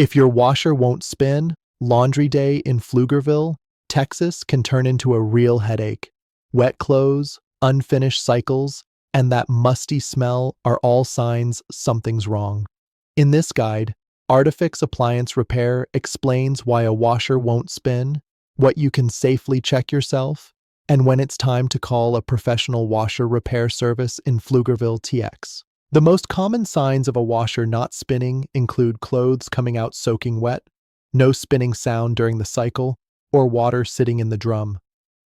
If your washer won't spin, laundry day in Pflugerville, Texas can turn into a real headache. Wet clothes, unfinished cycles, and that musty smell are all signs something's wrong. In this guide, Artifix Appliance Repair explains why a washer won't spin, what you can safely check yourself, and when it's time to call a professional washer repair service in Pflugerville, TX. The most common signs of a washer not spinning include clothes coming out soaking wet, no spinning sound during the cycle, or water sitting in the drum.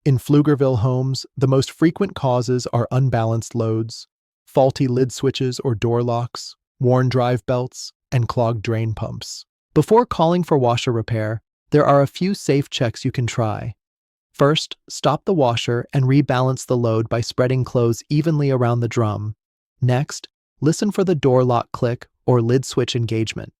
In Pflugerville homes, the most frequent causes are unbalanced loads, faulty lid switches or door locks, worn drive belts, and clogged drain pumps. Before calling for washer repair, there are a few safe checks you can try. First, stop the washer and rebalance the load by spreading clothes evenly around the drum. Next, listen for the door lock click or lid switch engagement.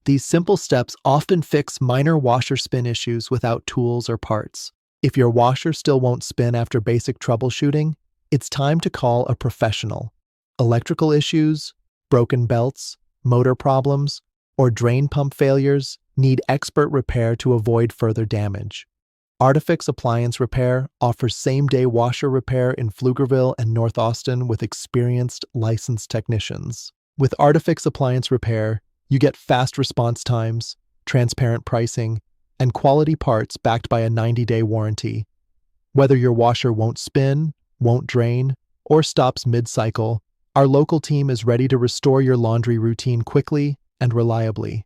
These simple steps often fix minor washer spin issues without tools or parts. If your washer still won't spin after basic troubleshooting, it's time to call a professional. Electrical issues, broken belts, motor problems, or drain pump failures need expert repair to avoid further damage. Artifix Appliance Repair offers same-day washer repair in Pflugerville and North Austin with experienced, licensed technicians. With Artifix Appliance Repair, you get fast response times, transparent pricing, and quality parts backed by a 90-day warranty. Whether your washer won't spin, won't drain, or stops mid-cycle, our local team is ready to restore your laundry routine quickly and reliably.